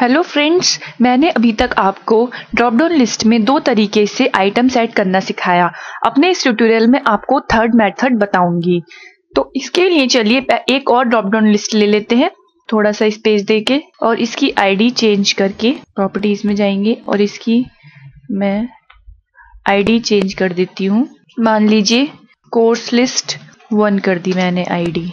Hello friends, मैंने अभी तक आपको ड्रॉप डाउन लिस्ट में दो तरीके से आइटम्स ऐड करना सिखाया। अपने इस ट्यूटोरियल में आपको थर्ड मेथड बताऊंगी। तो इसके लिए चलिए एक और ड्रॉप डाउन लिस्ट ले लेते हैं, थोड़ा सा स्पेस देके और इसकी आईडी चेंज करके प्रॉपर्टीज में जाएंगे और इसकी मैं आईडी चेंज कर देती हूँ। मान लीजिए कोर्स लिस्ट 1 कर दी मैंने आईडी।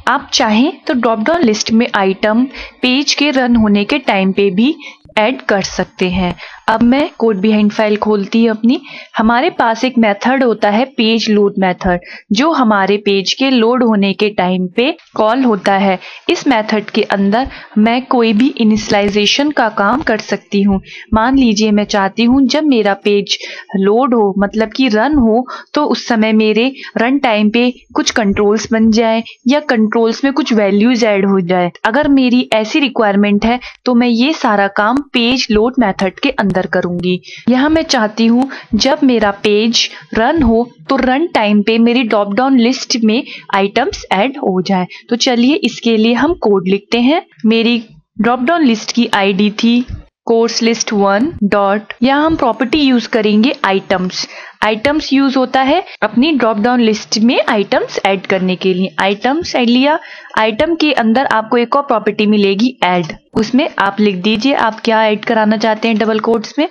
आप चाहें तो ड्रॉप डाउन लिस्ट में आइटम पेज के रन होने के टाइम पे भी ऐड कर सकते हैं। अब मैं कोड बिहाइंड फाइल खोलती हूँ अपनी। हमारे पास एक मेथड होता है पेज लोड मेथड, जो हमारे पेज के लोड होने के टाइम पे कॉल होता है। इस मेथड के अंदर मैं कोई भी इनिशियलाइजेशन का काम कर सकती हूँ। मान लीजिए मैं चाहती हूँ जब मेरा पेज लोड हो, मतलब कि रन हो, तो उस समय मेरे रन टाइम पे कुछ कंट्रोल्स बन जाए या कंट्रोल्स में कुछ वैल्यूज ऐड हो जाए। अगर मेरी ऐसी रिक्वायरमेंट है तो मैं ये सारा काम पेज लोड मेथड के अंदर करूंगी। यहाँ मैं चाहती हूँ जब मेरा पेज रन हो तो रन टाइम पे मेरी ड्रॉप डाउन लिस्ट में आइटम्स ऐड हो जाए। तो चलिए इसके लिए हम कोड लिखते हैं। मेरी ड्रॉप डाउन लिस्ट की आईडी थी कोर्स लिस्ट 1 डॉट, यहाँ हम प्रॉपर्टी यूज करेंगे आइटम्स। आइटम्स यूज होता है अपनी ड्रॉप डाउन लिस्ट में आइटम्स ऐड करने के लिए। आइटम्स ऐड लिया। आइटम के अंदर आपको एक और प्रॉपर्टी मिलेगी ऐड, उसमें आप लिख दीजिए आप क्या ऐड कराना चाहते हैं डबल कोट्स में।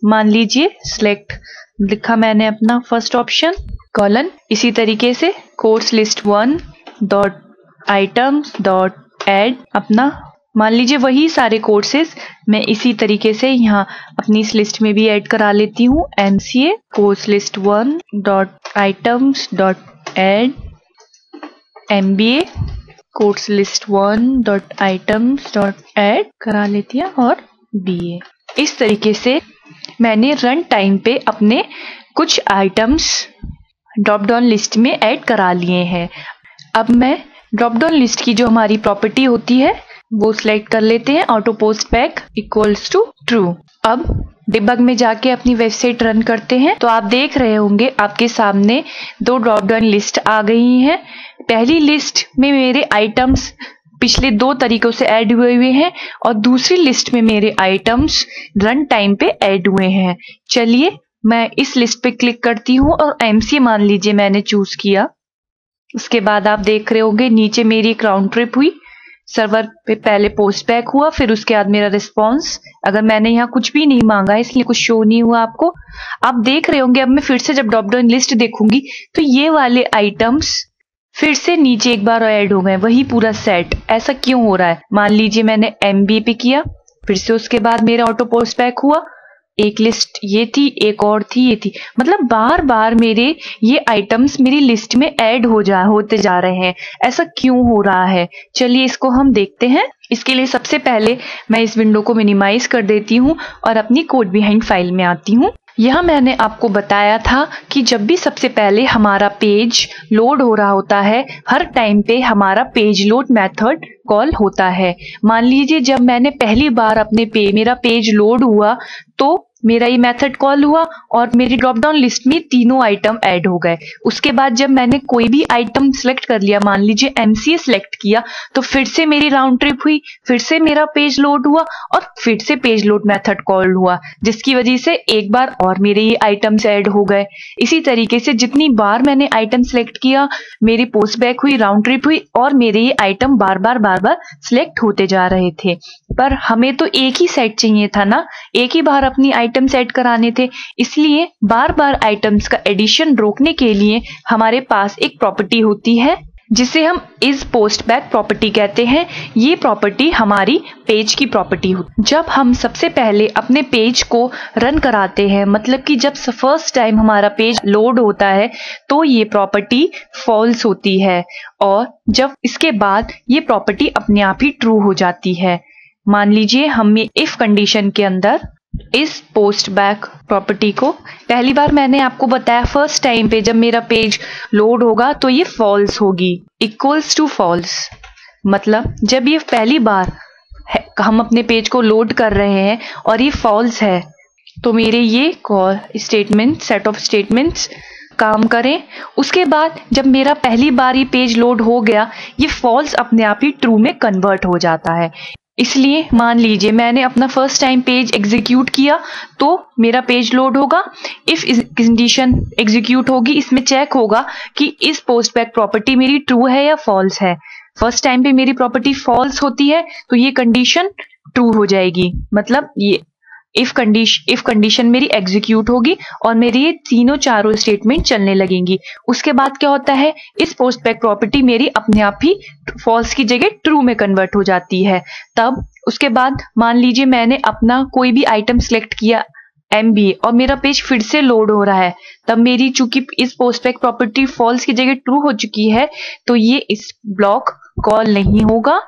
मान लीजिए सिलेक्ट लिखा मैंने अपना फर्स्ट ऑप्शन कॉलन। इसी तरीके से course list 1 dot items dot add अपना, मान लीजिए वही सारे कोर्सेज मैं इसी तरीके से यहाँ अपनी इस लिस्ट में भी ऐड करा लेती हूँ। MCA course list 1 dot items dot add MBA course list 1 dot items dot add करा लेती है और BA। इस तरीके से मैंने रन टाइम पे अपने कुछ आइटम्स ड्रॉप डाउन लिस्ट में ऐड करा लिए हैं। अब मैं ड्रॉप डाउन लिस्ट की जो हमारी प्रॉपर्टी होती है वो सिलेक्ट कर लेते हैं, auto post back equals to true. अब डिबग में जाके अपनी वेबसाइट रन करते हैं तो आप देख रहे होंगे आपके सामने दो ड्रॉप डाउन लिस्ट आ गई हैं। पहली लिस्ट में मेरे आइटम्स पिछले दो तरीकों से ऐड हुए हैं और दूसरी लिस्ट में मेरे आइटम्स रन टाइम पे ऐड हुए हैं। चलिए मैं इस लिस्ट पे क्लिक करती हूँ और MCA मान लीजिए मैंने चूज किया। उसके बाद आप देख रहे होंगे नीचे मेरी एक राउंड ट्रिप हुई, सर्वर पे पहले पोस्ट बैक हुआ, फिर उसके बाद मेरा रिस्पॉन्स। अगर मैंने यहाँ कुछ भी नहीं मांगा है इसलिए कुछ शो नहीं हुआ आपको। आप देख रहे होंगे अब मैं फिर से जब ड्रॉप डाउन लिस्ट देखूंगी तो ये वाले आइटम्स फिर से नीचे एक बार ऐड हो गए, वही पूरा सेट। ऐसा क्यों हो रहा है? मान लीजिए मैंने MBA पे किया, फिर से उसके बाद मेरा ऑटो पोस्ट बैक हुआ, एक लिस्ट ये थी, एक और थी, ये थी। मतलब बार बार मेरे ये आइटम्स मेरी लिस्ट में ऐड होते जा रहे हैं। ऐसा क्यों हो रहा है? चलिए इसको हम देखते हैं। इसके लिए सबसे पहले मैं इस विंडो को मिनिमाइज कर देती हूँ और अपनी कोड बिहाइंड फाइल में आती हूँ। यह मैंने आपको बताया था कि जब भी सबसे पहले हमारा पेज लोड हो रहा होता है, हर टाइम पे हमारा पेज लोड मेथड कॉल होता है। मान लीजिए जब मैंने पहली बार मेरा पेज लोड हुआ तो मेरा ये मेथड कॉल हुआ और मेरी ड्रॉप डाउन लिस्ट में तीनों आइटम ऐड हो गए। उसके बाद जब मैंने कोई भी आइटम सिलेक्ट कर लिया, मान लीजिए MCA सिलेक्ट किया, तो फिर से मेरी राउंड ट्रिप हुई, फिर से मेरा पेज लोड हुआ और फिर से पेज लोड मेथड कॉल हुआ, जिसकी वजह से एक बार और मेरे ये आइटम्स ऐड हो गए। इसी तरीके से जितनी बार मैंने आइटम सिलेक्ट किया, मेरी पोस्ट बैक हुई, राउंड ट्रिप हुई और मेरे ये आइटम बार बार सिलेक्ट होते जा रहे थे। पर हमें तो एक ही सेट चाहिए था ना, एक ही बार अपनी आइटम सेट कराने थे। इसलिए बार बार आइटम्स का एडिशन रोकने के लिए हमारे पास एक प्रॉपर्टी होती है जिसे हम इस पोस्ट बैक प्रॉपर्टी कहते हैं। ये प्रॉपर्टी हमारी पेज की प्रॉपर्टी होती है। जब हम सबसे पहले अपने पेज को रन कराते हैं, मतलब कि जब फर्स्ट टाइम हमारा पेज लोड होता है, तो ये प्रॉपर्टी फॉल्स होती है और जब इसके बाद ये प्रॉपर्टी अपने आप ही ट्रू हो जाती है। मान लीजिए हम इफ कंडीशन के अंदर इस पोस्ट बैक प्रॉपर्टी को पहली बार मैंने आपको बताया फर्स्ट टाइम पे जब मेरा पेज लोड होगा तो ये फॉल्स होगी, इक्वल्स टू फॉल्स। मतलब जब ये पहली बार हम अपने पेज को लोड कर रहे हैं और ये फॉल्स है तो मेरे ये call statement set of statements काम करें। उसके बाद जब मेरा पहली बार ये पेज लोड हो गया, ये फॉल्स अपने आप ही ट्रू में कन्वर्ट हो जाता है। इसलिए मान लीजिए मैंने अपना फर्स्ट टाइम पेज एग्जीक्यूट किया तो मेरा पेज लोड होगा। इफ कंडीशन एग्जीक्यूट होगी, इसमें चेक होगा कि इस पोस्ट बैक प्रॉपर्टी मेरी ट्रू है या फॉल्स है। फर्स्ट टाइम पे मेरी प्रॉपर्टी फॉल्स होती है तो ये कंडीशन ट्रू हो जाएगी, मतलब ये इफ कंडीशन मेरी एग्जीक्यूट होगी और मेरी ये तीनों चारों स्टेटमेंट चलने लगेंगी। उसके बाद क्या होता है, इस पोस्ट बैक प्रॉपर्टी मेरी अपने आप ही फॉल्स की जगह ट्रू में कन्वर्ट हो जाती है। तब उसके बाद मान लीजिए मैंने अपना कोई भी आइटम सिलेक्ट किया MBA और मेरा पेज फिर से लोड हो रहा है, तब मेरी चूंकि इस पोस्ट बैक प्रॉपर्टी फॉल्स की जगह ट्रू हो चुकी है तो ये इस ब्लॉक कॉल नहीं होगा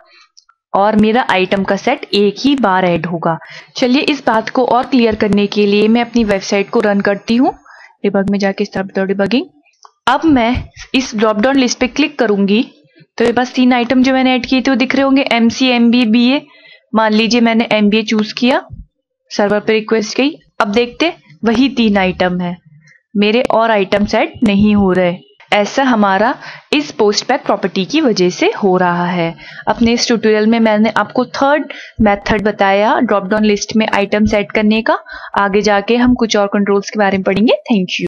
और मेरा आइटम का सेट एक ही बार ऐड होगा। चलिए इस बात को और क्लियर करने के लिए मैं अपनी वेबसाइट को रन करती हूँ। डिबग में जाके स्टार्ट बताओ डिबगिंग। अब मैं इस ड्रॉप डाउन लिस्ट पे क्लिक करूंगी तो मेरे पास 3 आइटम जो मैंने ऐड किए थे वो दिख रहे होंगे, MC, MBA, BA। मान लीजिए मैंने MBA चूज किया, सर्वर पे रिक्वेस्ट गई। अब देखते वही 3 आइटम है, मेरे और आइटम सेट नहीं हो रहे। ऐसा हमारा इस पोस्ट बैक प्रॉपर्टी की वजह से हो रहा है। अपने इस ट्यूटोरियल में मैंने आपको थर्ड मेथड बताया ड्रॉप डाउन लिस्ट में आइटम सेट करने का। आगे जाके हम कुछ और कंट्रोल्स के बारे में पढ़ेंगे। Thank you.